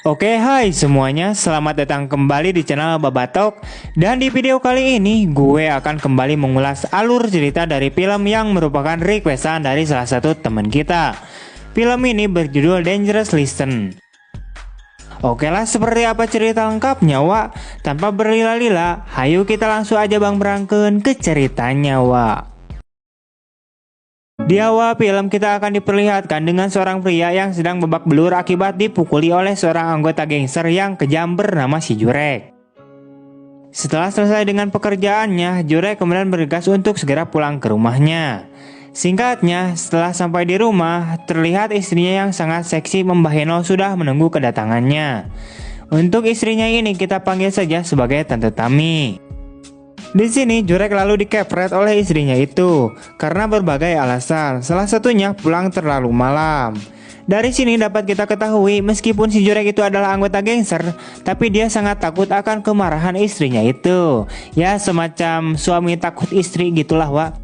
Oke, hai semuanya, selamat datang kembali di channel Babatok. Dan di video kali ini gue akan kembali mengulas alur cerita dari film yang merupakan requestan dari salah satu teman kita. Film ini berjudul Dangerous Listen. Oke lah, seperti apa cerita lengkapnya, Wak? Tanpa berlila-lila, hayu kita langsung aja berangkat ke ceritanya, Wak. Di awal film kita akan diperlihatkan dengan seorang pria yang sedang babak belur akibat dipukuli oleh seorang anggota gangster yang kejam bernama si Jurek. Setelah selesai dengan pekerjaannya, Jurek kemudian bergegas untuk segera pulang ke rumahnya. Singkatnya, setelah sampai di rumah, terlihat istrinya yang sangat seksi Mbah Heno sudah menunggu kedatangannya. Untuk istrinya ini kita panggil saja sebagai Tante Tami. Di sini Jurek lalu dikepret oleh istrinya itu karena berbagai alasan, salah satunya pulang terlalu malam. Dari sini dapat kita ketahui meskipun si Jurek itu adalah anggota gangster, tapi dia sangat takut akan kemarahan istrinya itu. Ya, semacam suami takut istri gitulah, Wak.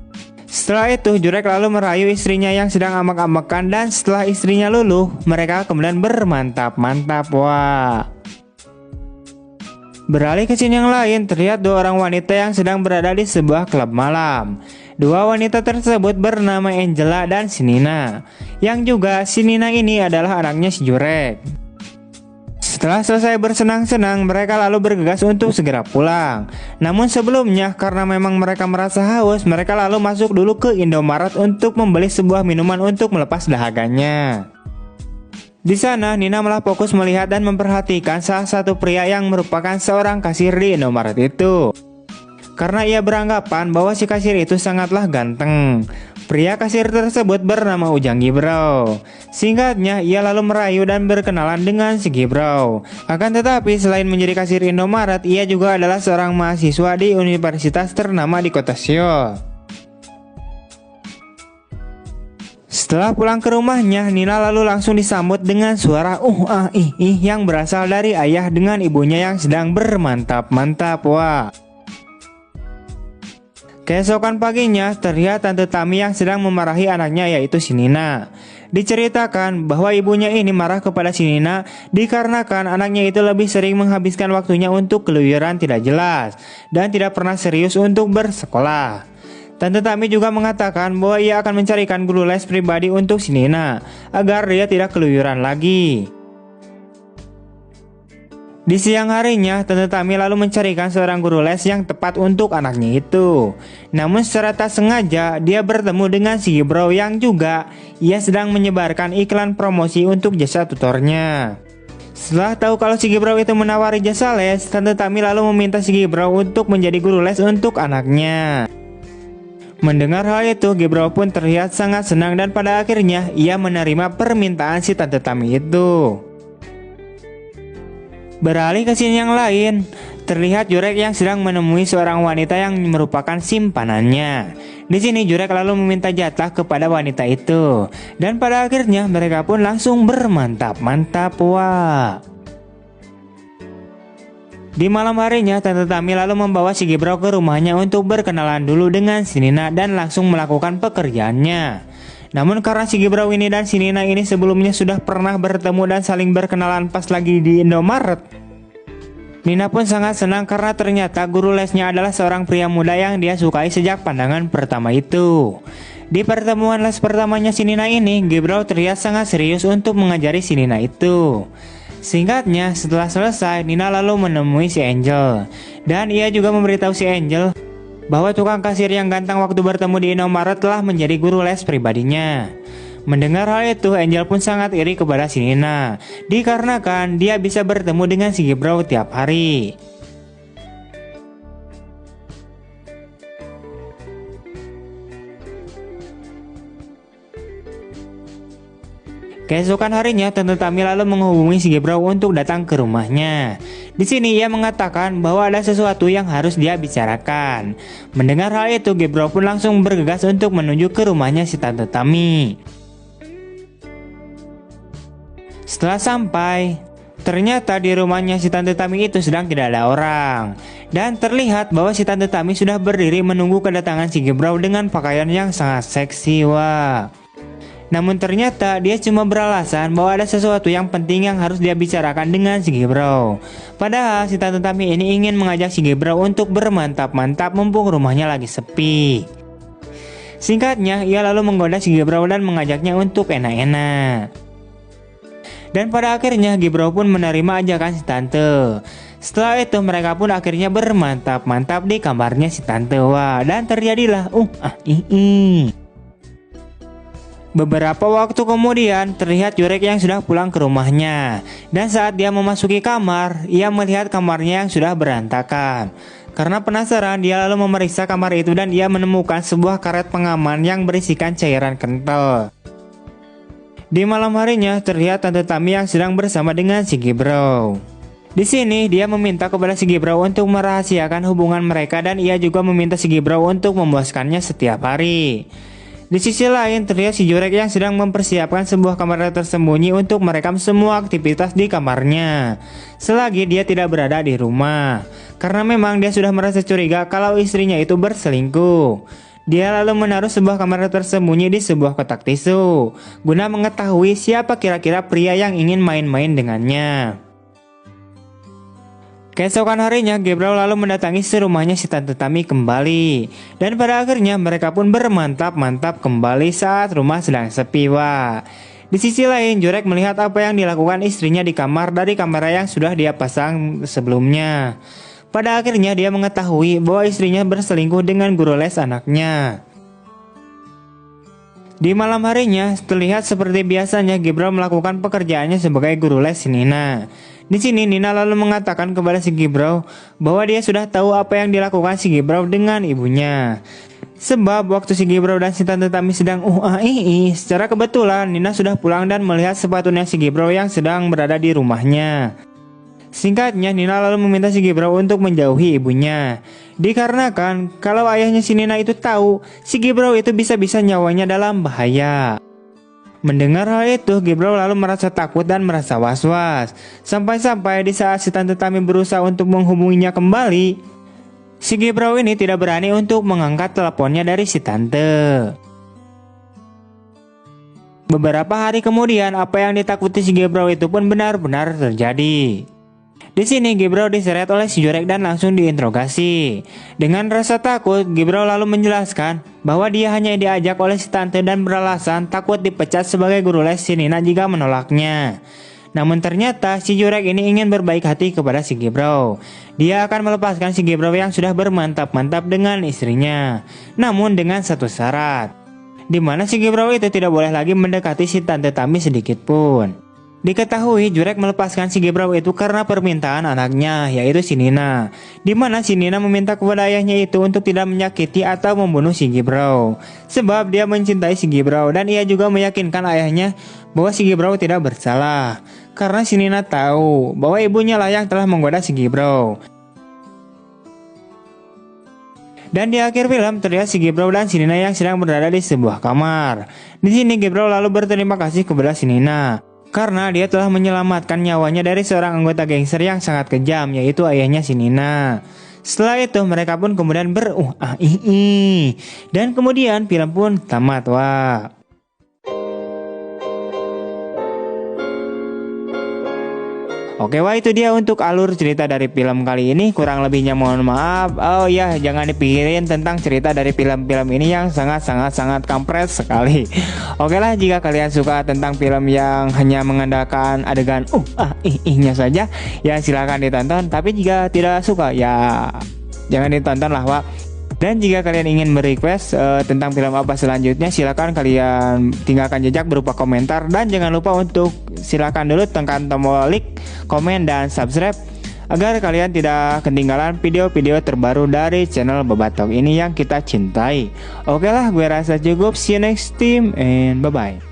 Setelah itu Jurek lalu merayu istrinya yang sedang amak-amakan, dan setelah istrinya luluh, mereka kemudian bermantap-mantap, Wak. Beralih ke scene yang lain, terlihat dua orang wanita yang sedang berada di sebuah klub malam. Dua wanita tersebut bernama Angela dan Sinina, yang juga Sinina ini adalah anaknya si Jurek. Setelah selesai bersenang-senang, mereka lalu bergegas untuk segera pulang. Namun sebelumnya, karena memang mereka merasa haus, mereka lalu masuk dulu ke Indomaret untuk membeli sebuah minuman untuk melepas dahaganya. Di sana, Nina malah fokus melihat dan memperhatikan salah satu pria yang merupakan seorang kasir di Indomaret itu. Karena ia beranggapan bahwa si kasir itu sangatlah ganteng. Pria kasir tersebut bernama Ujang Gibrau. Singkatnya, ia lalu merayu dan berkenalan dengan si Gibrau. Akan tetapi, selain menjadi kasir Indomaret, ia juga adalah seorang mahasiswa di universitas ternama di kota Seoul. Setelah pulang ke rumahnya, Nina lalu langsung disambut dengan suara yang berasal dari ayah dengan ibunya yang sedang bermantap-mantap, Wah. Keesokan paginya, terlihat Tante Tami yang sedang memarahi anaknya, yaitu si Nina. Diceritakan bahwa ibunya ini marah kepada si Nina dikarenakan anaknya itu lebih sering menghabiskan waktunya untuk keluyuran tidak jelas dan tidak pernah serius untuk bersekolah. Tante Tami juga mengatakan bahwa ia akan mencarikan guru les pribadi untuk si Nina agar dia tidak keluyuran lagi. Di siang harinya, Tante Tami lalu mencarikan seorang guru les yang tepat untuk anaknya itu. Namun secara tak sengaja, dia bertemu dengan si Gibrau yang juga ia sedang menyebarkan iklan promosi untuk jasa tutornya. Setelah tahu kalau si Gibrau itu menawari jasa les, Tante Tami lalu meminta si Gibrau untuk menjadi guru les untuk anaknya. Mendengar hal itu, Gibrau pun terlihat sangat senang dan pada akhirnya ia menerima permintaan si Tante Tami itu. Beralih ke scene yang lain, terlihat Jurek yang sedang menemui seorang wanita yang merupakan simpanannya. Di sini Jurek lalu meminta jatah kepada wanita itu, dan pada akhirnya mereka pun langsung bermantap-mantap, wah. Di malam harinya, Tante Tami lalu membawa si Gibrau ke rumahnya untuk berkenalan dulu dengan si Nina dan langsung melakukan pekerjaannya. Namun karena si Gibrau ini dan si Nina ini sebelumnya sudah pernah bertemu dan saling berkenalan pas lagi di Indomaret, Nina pun sangat senang karena ternyata guru lesnya adalah seorang pria muda yang dia sukai sejak pandangan pertama itu. Di pertemuan les pertamanya si Nina ini, Gibrau terlihat sangat serius untuk mengajari si Nina itu. Singkatnya, setelah selesai, Nina lalu menemui si Angel. Dan ia juga memberitahu si Angel bahwa tukang kasir yang ganteng waktu bertemu di Indomaret telah menjadi guru les pribadinya. Mendengar hal itu, Angel pun sangat iri kepada si Nina, dikarenakan dia bisa bertemu dengan si Gibrau tiap hari. Keesokan harinya, Tante Tami lalu menghubungi si Gibrau untuk datang ke rumahnya. Di sini ia mengatakan bahwa ada sesuatu yang harus dia bicarakan. Mendengar hal itu, Gibrau pun langsung bergegas untuk menuju ke rumahnya si Tante Tami. Setelah sampai, ternyata di rumahnya si Tante Tami itu sedang tidak ada orang. Dan terlihat bahwa si Tante Tami sudah berdiri menunggu kedatangan si Gibrau dengan pakaian yang sangat seksi, wah. Namun ternyata dia cuma beralasan bahwa ada sesuatu yang penting yang harus dia bicarakan dengan si Gebrow. Padahal si Tante Tami ini ingin mengajak si Gebrow untuk bermantap-mantap mumpung rumahnya lagi sepi. Singkatnya, ia lalu menggoda si Gebrow dan mengajaknya untuk enak-enak. Dan pada akhirnya Gebrow pun menerima ajakan si Tante. Setelah itu mereka pun akhirnya bermantap-mantap di kamarnya si Tante. Wah, dan terjadilah Beberapa waktu kemudian terlihat Jurek yang sudah pulang ke rumahnya. Dan saat dia memasuki kamar, ia melihat kamarnya yang sudah berantakan. Karena penasaran, dia lalu memeriksa kamar itu dan ia menemukan sebuah karet pengaman yang berisikan cairan kental. Di malam harinya terlihat Tante Tami yang sedang bersama dengan si Gebrow. Di sini dia meminta kepada si Gebrow untuk merahasiakan hubungan mereka dan ia juga meminta si Gebrow untuk memuaskannya setiap hari. Di sisi lain terlihat si Jurek yang sedang mempersiapkan sebuah kamar tersembunyi untuk merekam semua aktivitas di kamarnya selagi dia tidak berada di rumah. Karena memang dia sudah merasa curiga kalau istrinya itu berselingkuh. Dia lalu menaruh sebuah kamar tersembunyi di sebuah kotak tisu guna mengetahui siapa kira-kira pria yang ingin main-main dengannya. Keesokan harinya, Gebrow lalu mendatangi rumahnya si Tante Tami kembali. Dan pada akhirnya mereka pun bermantap-mantap kembali saat rumah sedang sepi. Wah. Di sisi lain, Jurek melihat apa yang dilakukan istrinya di kamar dari kamera yang sudah dia pasang sebelumnya. Pada akhirnya dia mengetahui bahwa istrinya berselingkuh dengan guru les anaknya. Di malam harinya, terlihat seperti biasanya Gebrow melakukan pekerjaannya sebagai guru les si Nina. Di sini Nina lalu mengatakan kepada si Gebrow bahwa dia sudah tahu apa yang dilakukan si Gebrow dengan ibunya. Sebab waktu si Gebrow dan si Tante Tami sedang secara kebetulan Nina sudah pulang dan melihat sepatunya si Gebrow yang sedang berada di rumahnya. Singkatnya, Nina lalu meminta si Gebrow untuk menjauhi ibunya. Dikarenakan kalau ayahnya si Nina itu tahu, si Gebrow itu bisa-bisa nyawanya dalam bahaya. Mendengar hal itu, Gebrow lalu merasa takut dan merasa was-was. Sampai-sampai di saat si Tante Tami berusaha untuk menghubunginya kembali, si Gebrow ini tidak berani untuk mengangkat teleponnya dari si Tante. Beberapa hari kemudian, apa yang ditakuti si Gebrow itu pun benar-benar terjadi. Di sini Gebrow diseret oleh si Jurek dan langsung diinterogasi. Dengan rasa takut, Gebrow lalu menjelaskan bahwa dia hanya diajak oleh si Tante dan beralasan takut dipecat sebagai guru les si Nina jika menolaknya. Namun ternyata si Jurek ini ingin berbaik hati kepada si Gebrow. Dia akan melepaskan si Gebrow yang sudah bermantap-mantap dengan istrinya. Namun dengan satu syarat, di mana si Gebrow itu tidak boleh lagi mendekati si Tante Tami sedikit pun. Diketahui Jurek melepaskan si Gebrow itu karena permintaan anaknya, yaitu si Nina. Di mana si Nina meminta kepada ayahnya itu untuk tidak menyakiti atau membunuh si Gebrow. Sebab dia mencintai si Gebrow dan ia juga meyakinkan ayahnya bahwa si Gebrow tidak bersalah. Karena si Nina tahu bahwa ibunya lah yang telah menggoda si Gebrow. Dan di akhir film terlihat si Gebrow dan si Nina yang sedang berada di sebuah kamar. Di sini Gebrow lalu berterima kasih kepada si Nina karena dia telah menyelamatkan nyawanya dari seorang anggota gangster yang sangat kejam, yaitu ayahnya si Nina. Setelah itu mereka pun kemudian dan kemudian film pun tamat. Wah. Oke, wah itu dia untuk alur cerita dari film kali ini. Kurang lebihnya mohon maaf. Oh iya, jangan dipikirin tentang cerita dari film-film ini yang sangat kampret sekali. Oke lah, jika kalian suka tentang film yang hanya mengandalkan adegan nya saja, ya silahkan ditonton. Tapi jika tidak suka, ya jangan ditonton lah, Wak. Dan jika kalian ingin merequest tentang film apa selanjutnya, silakan kalian tinggalkan jejak berupa komentar. Dan jangan lupa untuk silakan dulu tekan tombol like, komen, dan subscribe agar kalian tidak ketinggalan video-video terbaru dari channel Babatok ini yang kita cintai. Oke lah, gue rasa cukup. See you next time and bye-bye.